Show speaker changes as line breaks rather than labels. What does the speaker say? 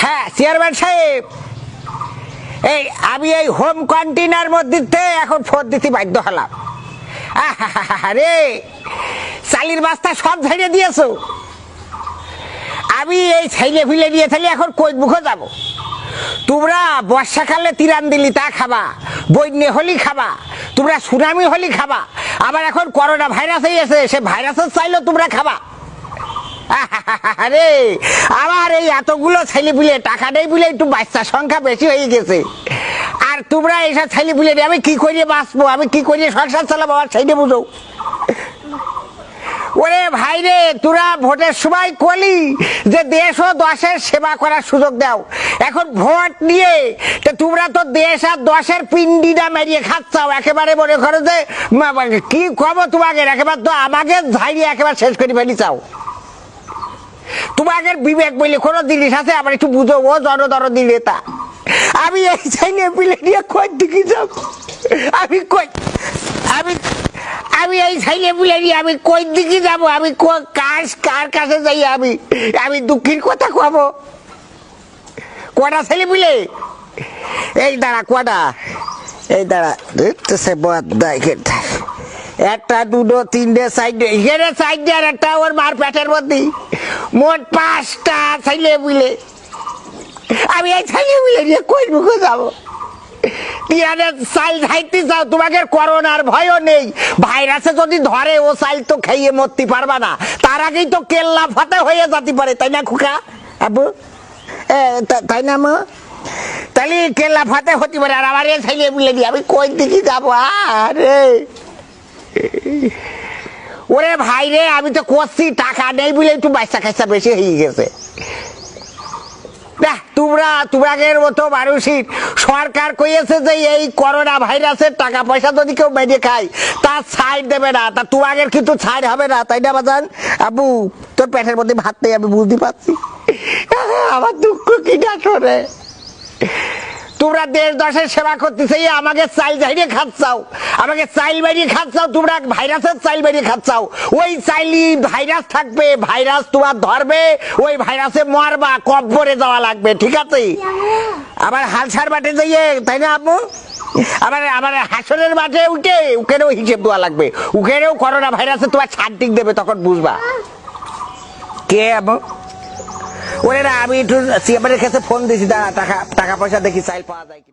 হ্যাঁ চেয়ারম্যান সাহেব, এই আমি এই হোম কন্টেনার মধ্যে এখন ফোন দিতে বাধ্য হলাম। আরে চালির বাস্তা সব ঝেড়ে দিয়েছো, আমি এই ছেলে ফিলে নিয়ে থাকলে এখন কই মুখে যাব? তোমরা বর্ষাকালে তিরান দিলি তা খাবা, বন্যে হলি খাবা, তোমরা সুনামি হলি খাবা, আবার এখন করোনা ভাইরাস হয়েছে, সে ভাইরাসের চাইলেও তোমরা খাবা। আরে আমার এই এতগুলো ছেলে পুলে টাকা নেই বলে একটু বাচ্চার সংখ্যা বেশি হয়ে গেছে, আর তোমরা এইসব ছেলে পুলে আমি কি করিয়ে বাঁচবো, আমি কি করিয়ে সংসার চালাবো, আমার সেইটা বুঝো। ওরে ভাই রে, তোরা ভোটের সময় কলি যে দেশ ও দশের সেবা করার সুযোগ দাও, এখন ভোট নিয়ে তোমরা তো দেশ আর দশের পিন্ডিটা মেরিয়ে খাচ্ছাও, একেবারে মনে করো যে কি কব তোমাকে, একেবারে তো আমাকে ঝাড়িয়ে একেবারে শেষ করে ফেলি চাও। তোমাকে বিবেক বলে কোনো জিনিস আছে, আবার একটু বুঝো, ও জনদরদি নেতা। আমি এই ছেলে পিলে নিয়ে কই দিকে যাব, আমি কই আমি এই ছেলে পিলে নিয়ে আমি কই দিকে যাব, আমি কার কাছে যাই, আমি দুঃখীর কথা কব। কটা ছেলে পিলে, এই দাঁড়া কটা, এই দাঁড়া সে একটা দুটো তিনটে চারটে, এখানে চারটে আর একটা ওর মার পেটের মধ্যে, মোট 5টা ছেলে মিলে। আমি এই ছেলে মিলে নিয়ে কই মুখে যাবো? চাল খাইতে চাও, তোমাকে করোনার ভয়ও নেই, ভাইরাসে যদি ধরে ও চাল তো খাইয়ে মরতে পারবা না, তার আগেই তো কেল্লা ফাতে হয়ে যেতে পারে, তাই না খুকা আবু? তাই না মা? তাহলে কেল্লা ফাতে হতে পারে, আর আমার এই ছেলে মিলে নিয়ে আমি কই দিকে যাবো? আরে ওরে ভাই রে, আমি তো করছি টাকা নেই বলে একটু বাচ্চা খাইসা বেশি হয়ে গেছে। তোমাদের মতো মানুষই সরকার কইয়েছে যে এই করোনা ভাইরাসের টাকা পয়সা যদি কেউ মেরে খায় তার ছাড় দেবে না, তা তোমাদের কিন্তু ছাড় হবে না, তাই না বাজান? আবু তোর পেটের মধ্যে ভাত নেই আমি বুঝতে পারছি, আমার দুঃখ কি ডাকরে। তোমরা দেশ দশের সেবা করতে চাই, আমাকে চাইল ঝাড়িয়ে খাচ্ছাও, আমাকে চাইল বাড়িয়ে খাচ্ছাও, তোমরা ভাইরাসের চাইল বাড়িয়ে খাচ্ছাও। ওই চাইলি ভাইরাস থাকবে, ভাইরাস তোমার ধরবে, ওই ভাইরাসে মরবা, কব্বরে যাওয়া লাগবে, ঠিক আছে? আবার হালসার মাঠে যাইয়ে, তাই না আপু? আবার হাসনের মাঠে উঠে ওখানেও হিসেব দেওয়া লাগবে, ওখানেও করোনা ভাইরাসে তোমার ছাড় দেবে, তখন বুঝবা। কে আপু? ওরে না, আমি একটু সিএমের কাছে ফোন দিয়েছি, টাকা পয়সা দেখি চাইল পাওয়া যায় কি।